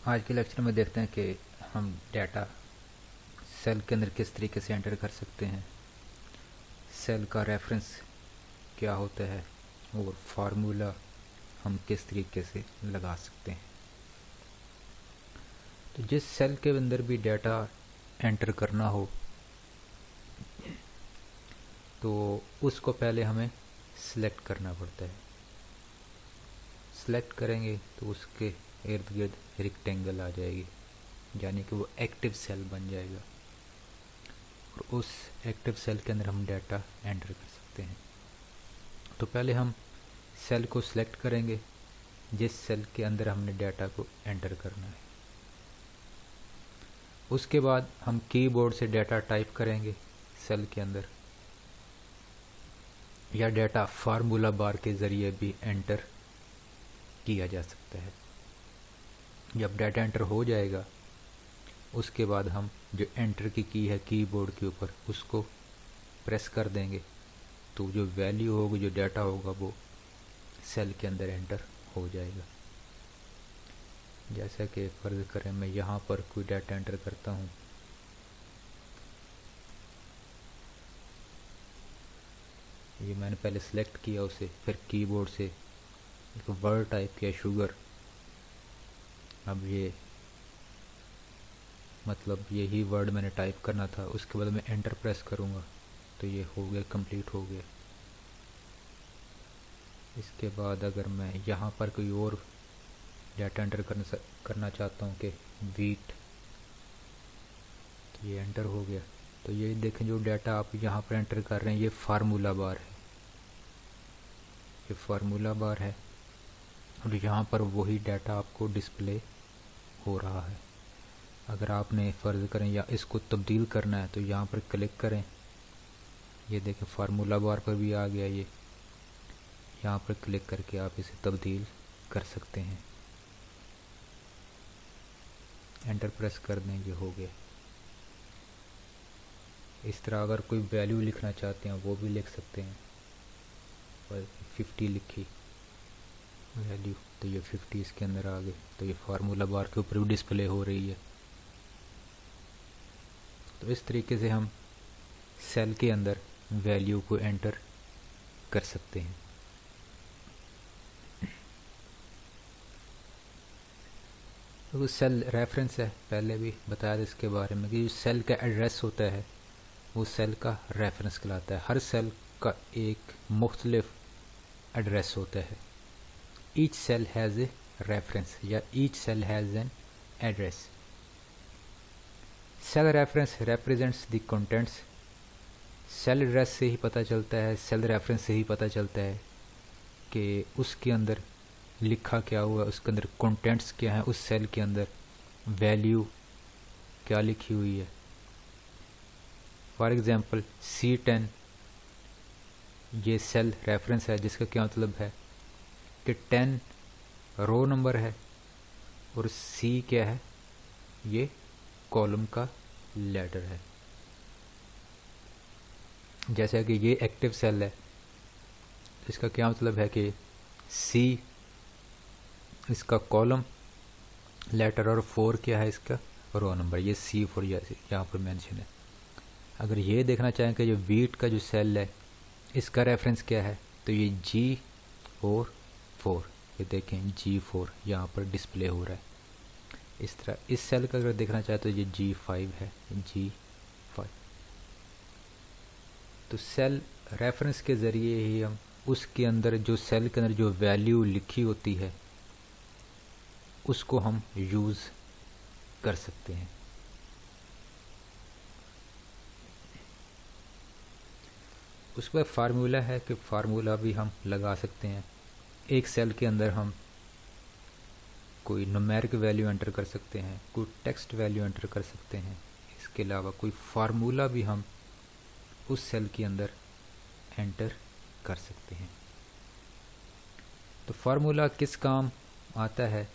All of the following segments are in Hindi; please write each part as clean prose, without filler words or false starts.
आज के लेक्चर में देखते हैं कि हम डाटा सेल के अंदर किस तरीके से एंटर कर सकते हैं, सेल का रेफरेंस क्या होता है और फार्मूला हम किस तरीके से लगा सकते हैं। तो जिस सेल के अंदर भी डाटा एंटर करना हो तो उसको पहले हमें सिलेक्ट करना पड़ता है। सिलेक्ट करेंगे तो उसके इर्द गिर्द रेक्टेंगल आ जाएगी, यानी कि वो एक्टिव सेल बन जाएगा और उस एक्टिव सेल के अंदर हम डाटा एंटर कर सकते हैं। तो पहले हम सेल को सिलेक्ट करेंगे जिस सेल के अंदर हमने डाटा को एंटर करना है। उसके बाद हम कीबोर्ड से डाटा टाइप करेंगे सेल के अंदर, या डाटा फार्मूला बार के ज़रिए भी एंटर किया जा सकता है। जब डाटा एंटर हो जाएगा उसके बाद हम जो एंटर की है कीबोर्ड के ऊपर उसको प्रेस कर देंगे तो जो वैल्यू होगी, जो डाटा होगा, वो सेल के अंदर एंटर हो जाएगा। जैसा कि फर्ज करें मैं यहाँ पर कोई डाटा एंटर करता हूँ, ये मैंने पहले सिलेक्ट किया उसे, फिर कीबोर्ड से एक वर्ड टाइप किया शुगर। अब ये मतलब यही वर्ड मैंने टाइप करना था, उसके बाद मैं एंटर प्रेस करूँगा तो ये हो गया, कंप्लीट हो गया। इसके बाद अगर मैं यहाँ पर कोई और डाटा एंटर करना चाहता हूँ कि वीट, तो ये एंटर हो गया। तो ये देखें जो डाटा आप यहाँ पर एंटर कर रहे हैं ये फार्मूला बार है, ये फार्मूला बार है और यहाँ पर वही डाटा आपको डिस्प्ले हो रहा है। अगर आपने फ़र्ज़ करें या इसको तब्दील करना है तो यहाँ पर क्लिक करें, ये देखें फार्मूला बार पर भी आ गया। ये यहाँ पर क्लिक करके आप इसे तब्दील कर सकते हैं। एंटर प्रेस कर दें, ये हो गया। इस तरह अगर कोई वैल्यू लिखना चाहते हैं वो भी लिख सकते हैं। 50 लिखी वैल्यू तो ये 50 इसके अंदर आ गए, तो ये फार्मूला बार के ऊपर भी डिस्प्ले हो रही है। तो इस तरीके से हम सेल के अंदर वैल्यू को एंटर कर सकते हैं। तो सेल रेफरेंस है, पहले भी बताया था इसके बारे में कि जो सेल का एड्रेस होता है वो सेल का रेफरेंस कहलाता है। हर सेल का एक मुख्तलिफ एड्रेस होता है। Each cell has a reference या each cell has an address. Cell reference represents the contents. Cell address से ही पता चलता है, सेल रेफरेंस से ही पता चलता है कि उसके अंदर लिखा क्या हुआ, उसके अंदर कंटेंट्स क्या है, उस सेल के अंदर वैल्यू क्या लिखी हुई है। फॉर एग्ज़ाम्पल C10 ये सेल रेफरेंस है, जिसका क्या मतलब है कि 10 रो नंबर है और C क्या है, ये कॉलम का लेटर है। जैसा कि ये एक्टिव सेल है, इसका क्या मतलब है कि C इसका कॉलम लेटर और 4 क्या है, इसका रो नंबर, ये C4 यहाँ पर मेंशन है। अगर ये देखना चाहें कि जो वीट का जो सेल है इसका रेफरेंस क्या है, तो ये G और 4, ये देखें G4 यहाँ पर डिस्प्ले हो रहा है। इस तरह इस सेल का अगर देखना चाहे तो ये G5 है, G5। तो सेल रेफरेंस के ज़रिए ही हम उसके अंदर जो सेल के अंदर जो वैल्यू लिखी होती है उसको हम यूज़ कर सकते हैं। उसके बाद फार्मूला है कि फार्मूला भी हम लगा सकते हैं। एक सेल के अंदर हम कोई न्यूमेरिक वैल्यू एंटर कर सकते हैं, कोई टेक्स्ट वैल्यू एंटर कर सकते हैं। इसके अलावा कोई फार्मूला भी हम उस सेल के अंदर एंटर कर सकते हैं। तो फार्मूला किस काम आता है?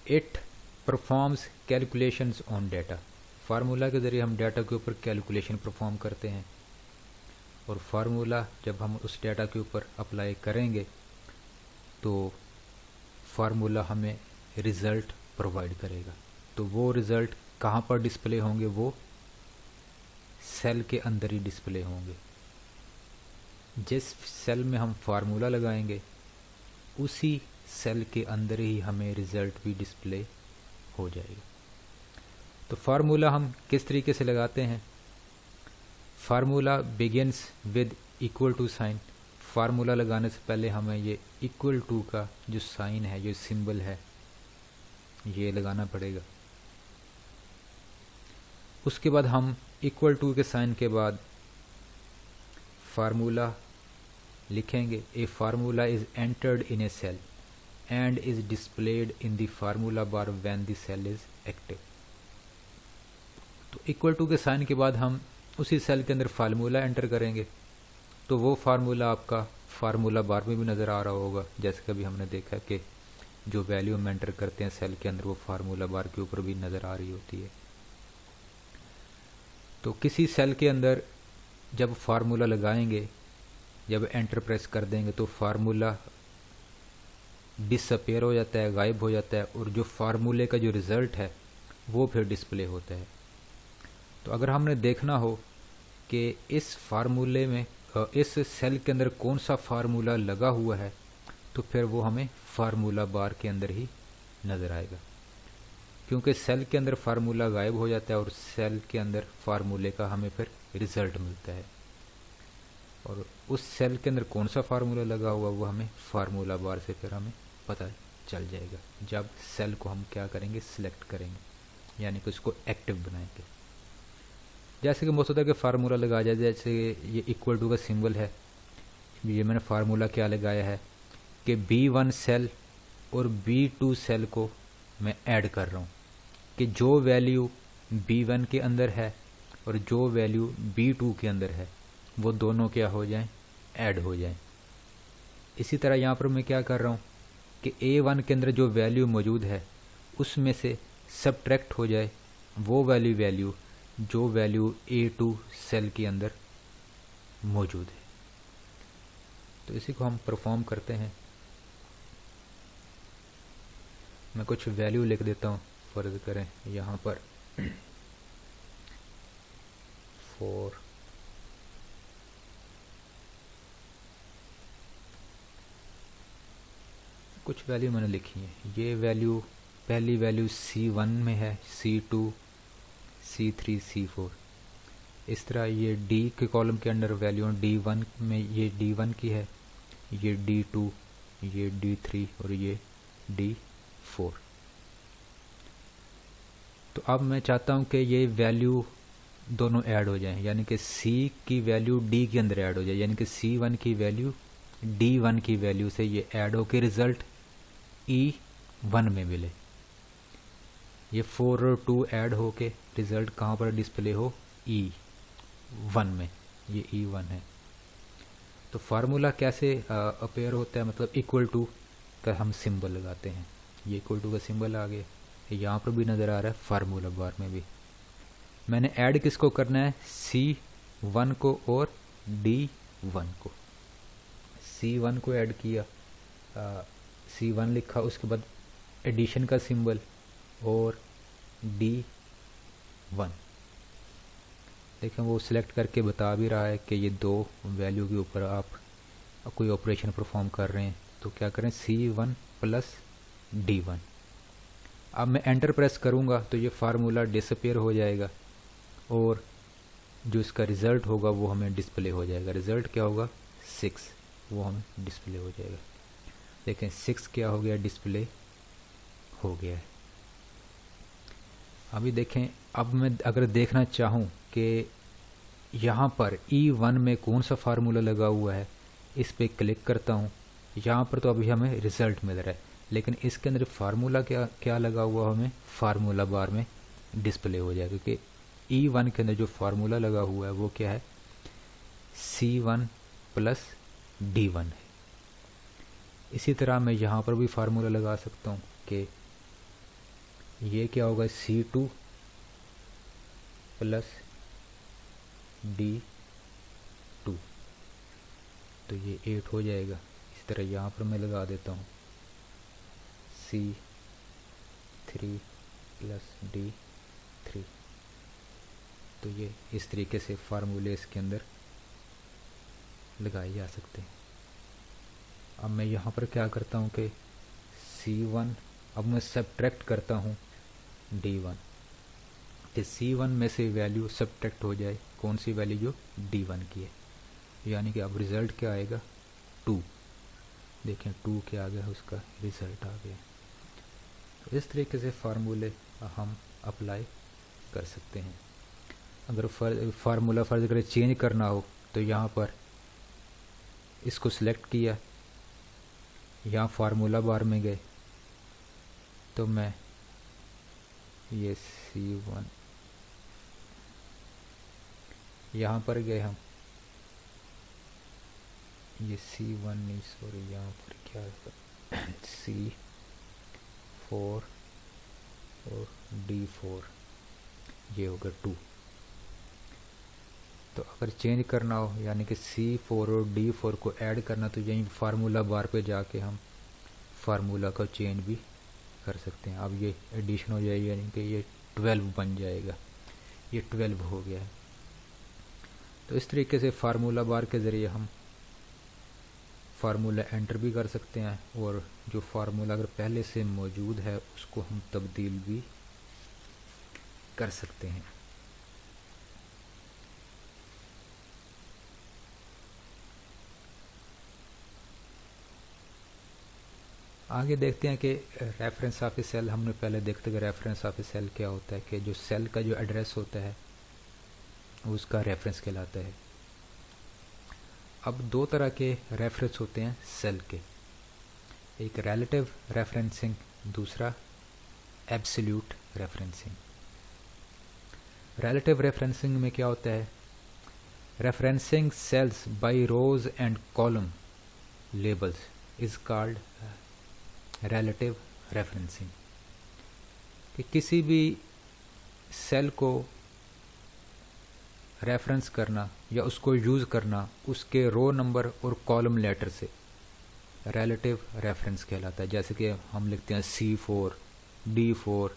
It performs calculations on data. Formula के ज़रिए हम डाटा के ऊपर कैलकुलेशन परफॉर्म करते हैं और फार्मूला जब हम उस डाटा के ऊपर अप्लाई करेंगे तो फार्मूला हमें रिज़ल्ट प्रोवाइड करेगा। तो वो रिज़ल्ट कहाँ पर डिस्प्ले होंगे? वो सेल के अंदर ही डिस्प्ले होंगे। जिस सेल में हम फार्मूला लगाएंगे उसी सेल के अंदर ही हमें रिज़ल्ट भी डिस्प्ले हो जाएगा। तो फार्मूला हम किस तरीके से लगाते हैं? Formula begins with equal to sign. Formula लगाने से पहले हमें ये इक्वल टू का जो साइन है, जो सिंबल है, ये लगाना पड़ेगा। उसके बाद हम इक्वल टू के साइन के बाद फार्मूला लिखेंगे। A formula is entered in a cell and is displayed in the formula bar when the cell is active. तो इक्वल टू के साइन के बाद हम उसी सेल के अंदर फार्मूला एंटर करेंगे, तो वो फार्मूला आपका फार्मूला बार में भी नज़र आ रहा होगा। जैसे कभी हमने देखा कि जो वैल्यू हम एंटर करते हैं सेल के अंदर वो फार्मूला बार के ऊपर भी नज़र आ रही होती है। तो किसी सेल के अंदर जब फार्मूला लगाएंगे, जब एंटर प्रेस कर देंगे तो फार्मूला डिसअपेयर हो जाता है, गायब हो जाता है, और जो फार्मूले का जो रिज़ल्ट है वो फिर डिस्प्ले होता है। तो अगर हमने देखना हो कि इस फार्मूले में इस सेल के अंदर कौन सा फार्मूला लगा हुआ है, तो फिर वो हमें फार्मूला बार के अंदर ही नज़र आएगा, क्योंकि सेल के अंदर फार्मूला गायब हो जाता है और सेल के अंदर फार्मूले का हमें फिर रिज़ल्ट मिलता है। और उस सेल के अंदर कौन सा फार्मूला लगा हुआ वो हमें फार्मूला बार से फिर हमें पता चल जाएगा जब सेल को हम क्या करेंगे, सिलेक्ट करेंगे, यानी कि उसको एक्टिव बनाएंगे। जैसे कि मौजूदा के फार्मूला लगा जाए, जैसे ये इक्वल टू का सिंबल है, ये मैंने फार्मूला क्या लगाया है कि B1 सेल और B2 सेल को मैं ऐड कर रहा हूँ कि जो वैल्यू B1 के अंदर है और जो वैल्यू B2 के अंदर है वो दोनों क्या हो जाएं, ऐड हो जाएं। इसी तरह यहाँ पर मैं क्या कर रहा हूँ कि A1 के अंदर जो वैल्यू मौजूद है उसमें से सबट्रैक्ट हो जाए वो वैल्यू जो वैल्यू A2 सेल के अंदर मौजूद है। तो इसी को हम परफॉर्म करते हैं। मैं कुछ वैल्यू लिख देता हूँ, फर्ज करें यहाँ पर 4 कुछ वैल्यू मैंने लिखी है। ये वैल्यू, पहली वैल्यू C1 में है, C2, C3, C4। इस तरह ये D के कॉलम के अंदर वैल्यू D1 में ये D1 की है, ये D2, ये D3 और ये D4। तो अब मैं चाहता हूँ कि ये वैल्यू दोनों ऐड हो जाएं, यानी कि C की वैल्यू D के अंदर ऐड हो जाए, यानी कि C1 की वैल्यू D1 की वैल्यू से ये ऐड होकर रिज़ल्ट E1 में मिले। ये 4 और 2 ऐड होके रिज़ल्ट कहाँ पर डिस्प्ले हो, E1 में। ये E1 है। तो फार्मूला कैसे अपेयर होता है, मतलब इक्वल टू का हम सिंबल लगाते हैं। ये इक्वल टू का सिंबल आ गया, यहाँ पर भी नज़र आ रहा है, फार्मूला बार में भी। मैंने ऐड किसको करना है, C1 को और D1 को। C1 को ऐड किया, C1 लिखा, उसके बाद एडिशन का सिंबल और D1। देखें वो सिलेक्ट करके बता भी रहा है कि ये दो वैल्यू के ऊपर आप कोई ऑपरेशन परफॉर्म कर रहे हैं, तो क्या करें, C1 प्लस D1। अब मैं एंटर प्रेस करूँगा तो ये फार्मूला डिसअपेयर हो जाएगा और जो इसका रिज़ल्ट होगा वो हमें डिस्प्ले हो जाएगा। रिज़ल्ट क्या होगा, 6, वो हमें डिस्प्ले हो जाएगा। देखें 6 क्या हो गया, डिस्प्ले हो गया है। अभी देखें, अब मैं अगर देखना चाहूँ कि यहाँ पर E1 में कौन सा फार्मूला लगा हुआ है, इस पर क्लिक करता हूँ। यहाँ पर तो अभी हमें रिज़ल्ट मिल रहा है, लेकिन इसके अंदर फार्मूला क्या लगा हुआ हमें फार्मूला बार में डिस्प्ले हो जाएगा, क्योंकि E1 के अंदर जो फार्मूला लगा हुआ है वो क्या है, C1 प्लस D1 है। इसी तरह मैं यहाँ पर भी फार्मूला लगा सकता हूँ कि ये क्या होगा, C2 प्लस D2, तो ये 8 हो जाएगा। इस तरह यहाँ पर मैं लगा देता हूँ C3+D3। तो ये इस तरीके से फार्मूले इसके अंदर लगाए जा सकते हैं। अब मैं यहाँ पर क्या करता हूँ कि C1, अब मैं सब्ट्रैक्ट करता हूँ D1, कि C1 में से वैल्यू सब्ट्रैक्ट हो जाए, कौन सी वैल्यू, जो D1 की है, यानी कि अब रिज़ल्ट क्या आएगा, 2। देखें 2 क्या आ गया, उसका रिज़ल्ट आ गया। तो इस तरीके से फार्मूले हम अप्लाई कर सकते हैं। अगर फार्मूला फर्ज करें चेंज करना हो तो यहाँ पर इसको सिलेक्ट किया, यहाँ फार्मूला बार में गए तो मैं ये C1, यहाँ पर गए हम, ये C1 नहीं सॉरी, यहाँ पर क्या C4 और D4, ये होगा 2। तो अगर चेंज करना हो यानी कि C4 और D4 को ऐड करना, तो यहीं फार्मूला बार पे जाके हम फार्मूला का चेंज भी कर सकते हैं। अब ये एडिशन हो जाएगी, यानी कि ये 12 बन जाएगा, ये 12 हो गया है। तो इस तरीके से फार्मूला बार के ज़रिए हम फार्मूला एंटर भी कर सकते हैं, और जो फार्मूला अगर पहले से मौजूद है उसको हम तब्दील भी कर सकते हैं। आगे देखते हैं कि रेफरेंस ऑफ ए सेल, हमने पहले देखते कि रेफरेंस ऑफ ए सेल क्या होता है, कि जो सेल का जो एड्रेस होता है उसका रेफरेंस कहलाता है। अब दो तरह के रेफरेंस होते हैं सेल के, एक रिलेटिव रेफरेंसिंग, दूसरा एब्सोल्यूट रेफरेंसिंग। रिलेटिव रेफरेंसिंग में क्या होता है, referencing cells by rows and column labels is called relative referencing. कि किसी भी सेल को रेफरेंस करना या उसको यूज़ करना उसके रो नंबर और कॉलम लेटर से रिलेटिव रेफरेंस कहलाता है। जैसे कि हम लिखते हैं C4, D4,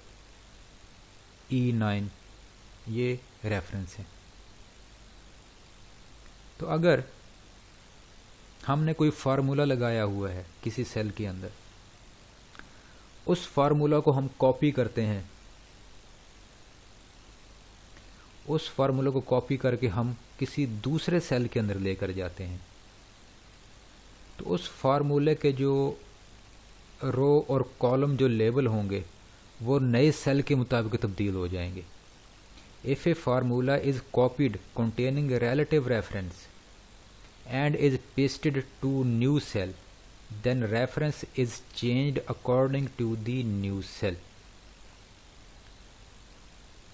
E9, ये रेफरेंस है। तो अगर हमने कोई फार्मूला लगाया हुआ है किसी सेल के अंदर, उस फार्मूला को हम कॉपी करते हैं, उस फार्मूला को कॉपी करके हम किसी दूसरे सेल के अंदर लेकर जाते हैं, तो उस फार्मूले के जो रो और कॉलम जो लेबल होंगे वो नए सेल के मुताबिक तब्दील हो जाएंगे। If A formula is copied containing a relative reference and is pasted to new cell, then reference is changed according to the new cell।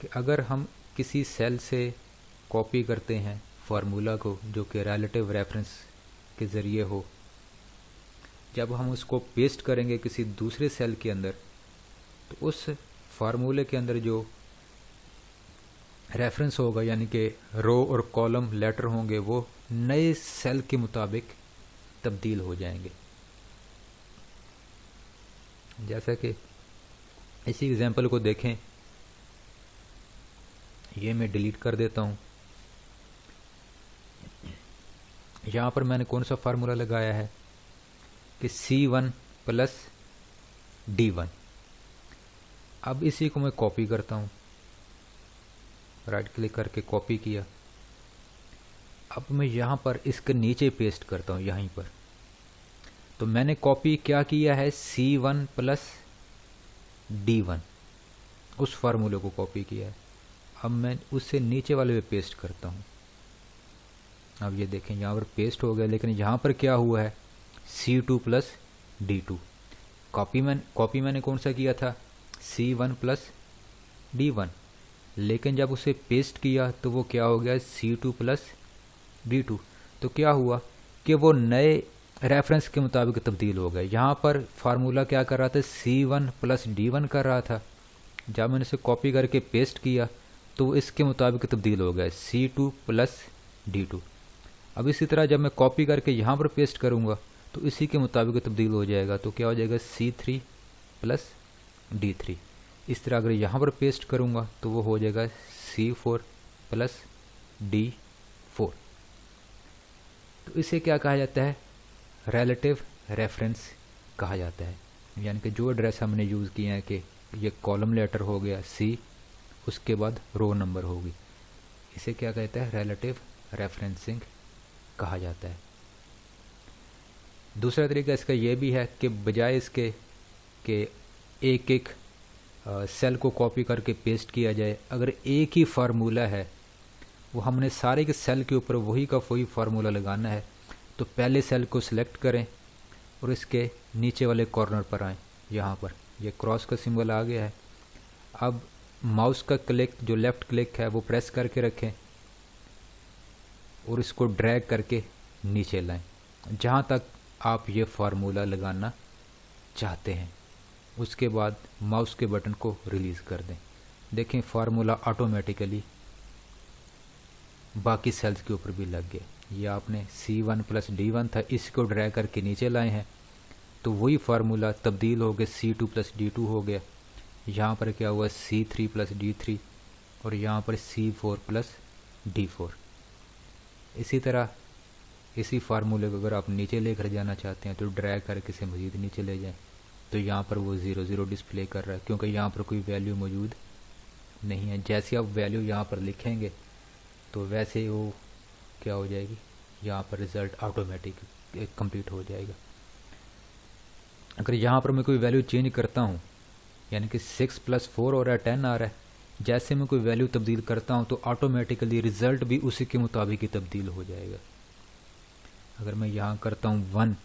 कि अगर हम किसी सेल से कॉपी करते हैं फार्मूला को जो कि रिलेटिव रेफरेंस के ज़रिए हो, जब हम उसको पेस्ट करेंगे किसी दूसरे सेल के अंदर, तो उस फार्मूले के अंदर जो रेफरेंस होगा यानी कि रो और कॉलम लेटर होंगे वो नए सेल के मुताबिक तब्दील हो जाएंगे। जैसा कि इसी एग्जांपल को देखें, ये मैं डिलीट कर देता हूँ। यहाँ पर मैंने कौन सा फार्मूला लगाया है कि C1 प्लस D1। अब इसी को मैं कॉपी करता हूँ, राइट क्लिक करके कॉपी किया। अब मैं यहाँ पर इसके नीचे पेस्ट करता हूँ यहीं पर। तो मैंने कॉपी क्या किया है, C1 प्लस D1, उस फार्मूले को कॉपी किया है। अब मैं उससे नीचे वाले पे पेस्ट करता हूँ। अब ये देखें यहाँ पर पेस्ट हो गया, लेकिन यहाँ पर क्या हुआ है, C2 प्लस D2। कॉपी मैंने कौन सा किया था, C1 प्लस D1, लेकिन जब उसे पेस्ट किया तो वो क्या हो गया, C2 प्लस D2। तो क्या हुआ कि वो नए रेफरेंस के मुताबिक तब्दील हो गए। यहाँ पर फार्मूला क्या कर रहा था, C1 प्लस D1 कर रहा था। जब मैंने इसे कॉपी करके पेस्ट किया तो वो इसके मुताबिक तब्दील हो गया, C2 प्लस D2। अब इसी तरह जब मैं कॉपी करके यहाँ पर पेस्ट करूँगा तो इसी के मुताबिक तब्दील हो जाएगा। तो क्या हो जाएगा, C3 प्लस D3। इस तरह अगर यहाँ पर पेस्ट करूँगा तो वो हो जाएगा C4 प्लस D4। तो इसे क्या कहा जाता है? रिलेटिव रेफरेंस कहा जाता है। यानी कि जो एड्रेस हमने यूज़ किया है कि ये कॉलम लेटर हो गया C, उसके बाद रो नंबर होगी, इसे क्या कहता है? रिलेटिव रेफरेंसिंग कहा जाता है। दूसरा तरीका इसका ये भी है कि बजाय इसके कि एक एक सेल को कॉपी करके पेस्ट किया जाए, अगर एक ही फार्मूला है, वो हमने सारे के सेल के ऊपर वही का वही फार्मूला लगाना है, तो पहले सेल को सिलेक्ट करें और इसके नीचे वाले कॉर्नर पर आएँ। यहाँ पर ये क्रॉस का सिंबल आ गया है। अब माउस का क्लिक, जो लेफ़्ट क्लिक है, वो प्रेस करके रखें और इसको ड्रैग करके नीचे लाएं जहाँ तक आप ये फार्मूला लगाना चाहते हैं। उसके बाद माउस के बटन को रिलीज़ कर दें। देखें फार्मूला ऑटोमेटिकली बाकी सेल्स के ऊपर भी लग गया। ये आपने C1 प्लस D1 था, इसको ड्रैग करके नीचे लाए हैं तो वही फार्मूला तब्दील हो गया, C2 प्लस D2 हो गया। यहाँ पर क्या हुआ? C3 प्लस D3 और यहाँ पर C4 प्लस D4। इसी तरह इसी फार्मूले को अगर आप नीचे लेकर जाना चाहते हैं तो ड्रैग करके इसे मज़ीद नीचे ले जाएं, तो यहाँ पर वो 0 0 डिस्प्ले कर रहा है क्योंकि यहाँ पर कोई वैल्यू मौजूद नहीं है। जैसे आप वैल्यू यहाँ पर लिखेंगे तो वैसे ही वो क्या हो जाएगी, यहाँ पर रिज़ल्ट ऑटोमेटिक कंप्लीट हो जाएगा। अगर यहाँ पर मैं कोई वैल्यू चेंज करता हूँ, यानी कि 6 प्लस 4 हो रहा है 10 आ रहा है, जैसे मैं कोई वैल्यू तब्दील करता हूँ तो ऑटोमेटिकली रिज़ल्ट भी उसी के मुताबिक ही तब्दील हो जाएगा। अगर मैं यहाँ करता हूँ 1,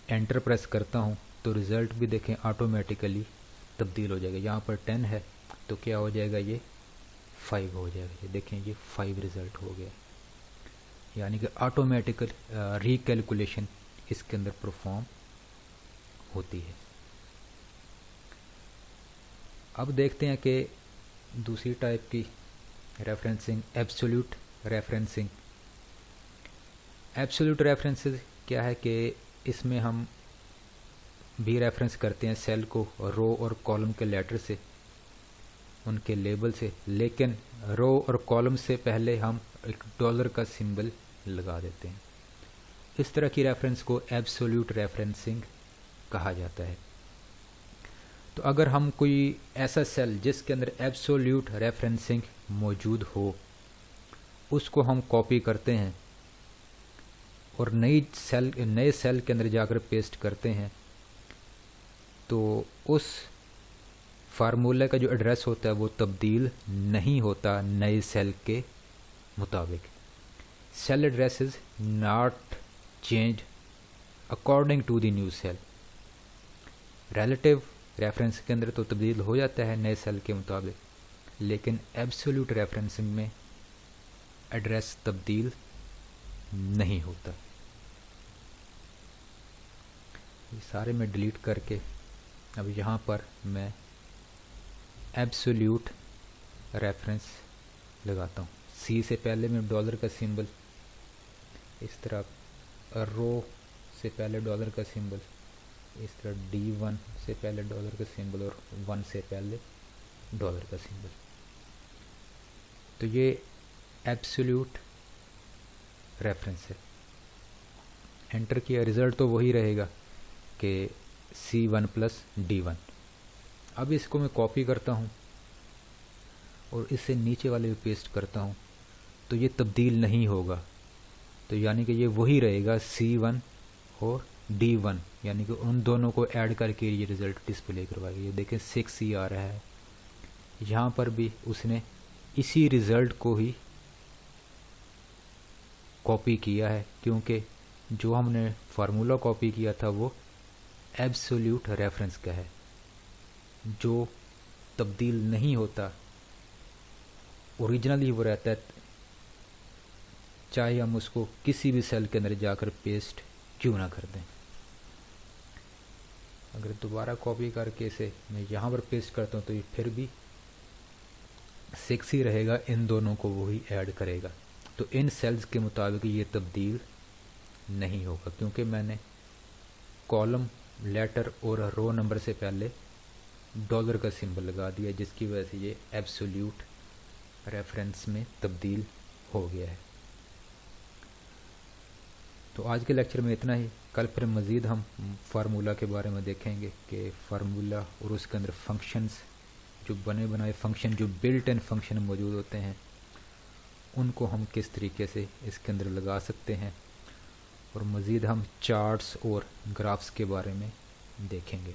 एंटर प्रेस करता हूँ तो रिज़ल्ट भी देखें ऑटोमेटिकली तब्दील हो जाएगा। यहाँ पर 10 है तो क्या हो जाएगा, ये 5 हो जाएगा। ये देखें ये 5 रिज़ल्ट हो गया। यानी कि ऑटोमेटिकल रिकैलकुलेशन इसके अंदर परफॉर्म होती है। अब देखते हैं कि दूसरी टाइप की referencing, absolute referencing. Absolute references क्या है कि इसमें हम भी रेफरेंस करते हैं सेल को रो और कॉलम के लेटर से, उनके लेबल से, लेकिन रो और कॉलम से पहले हम एक डॉलर का सिंबल लगा देते हैं। इस तरह की रेफरेंस को एब्सोल्यूट रेफरेंसिंग कहा जाता है। तो अगर हम कोई ऐसा सेल जिसके अंदर एब्सोल्यूट रेफरेंसिंग मौजूद हो, उसको हम कॉपी करते हैं और नए सेल के अंदर जाकर पेस्ट करते हैं, तो उस फार्मूले का जो एड्रेस होता है वो तब्दील नहीं होता नए सेल के मुताबिक। Cell address is not change according to the new cell. Relative reference के अंदर तो तब्दील हो जाता है नए सेल के मुताबिक, लेकिन एब्सोल्यूट रेफरेंसिंग में एड्रेस तब्दील नहीं होता। ये सारे मैं डिलीट करके अब यहाँ पर मैं एब्सोल्यूट रेफरेंस लगाता हूँ। C से पहले मैं डॉलर का सिंबल, इस तरह रो से पहले डॉलर का सिंबल, इस तरह D1 से पहले डॉलर का सिंबल और 1 से पहले डॉलर का सिंबल। तो ये एब्सोल्यूट रेफरेंस है। एंटर किया, रिज़ल्ट तो वही रहेगा कि C1 प्लस D1। अब इसको मैं कॉपी करता हूँ और इससे नीचे वाले पे पेस्ट करता हूँ तो ये तब्दील नहीं होगा। तो यानी कि ये वही रहेगा C1 और D1, यानी कि उन दोनों को ऐड करके ये रिज़ल्ट डिस्प्ले करवाएगा। ये देखें 6 आ रहा है, यहाँ पर भी उसने इसी रिज़ल्ट को ही कॉपी किया है, क्योंकि जो हमने फार्मूला कॉपी किया था वो एब्सोल्यूट रेफरेंस का है, जो तब्दील नहीं होता, ओरिजिनल ही वो रहता है, चाहे हम उसको किसी भी सेल के अंदर जाकर पेस्ट क्यों ना कर दें। अगर दोबारा कॉपी करके इसे मैं यहाँ पर पेस्ट करता हूँ तो ये फिर भी 6 ही रहेगा, इन दोनों को वही ऐड करेगा। तो इन सेल्स के मुताबिक ये तब्दील नहीं होगा, क्योंकि मैंने कॉलम लेटर और रो नंबर से पहले डॉलर का सिंबल लगा दिया, जिसकी वजह से ये एब्सोल्यूट रेफरेंस में तब्दील हो गया है। तो आज के लेक्चर में इतना ही। कल फिर मज़ीद हम फार्मूला के बारे में देखेंगे कि फार्मूला और उसके अंदर फंक्शंस, जो बने बनाए फंक्शन, जो बिल्ट इन फंक्शन मौजूद होते हैं, उनको हम किस तरीके से इसके अंदर लगा सकते हैं, और मज़ीद हम चार्ट्स और ग्राफ्स के बारे में देखेंगे।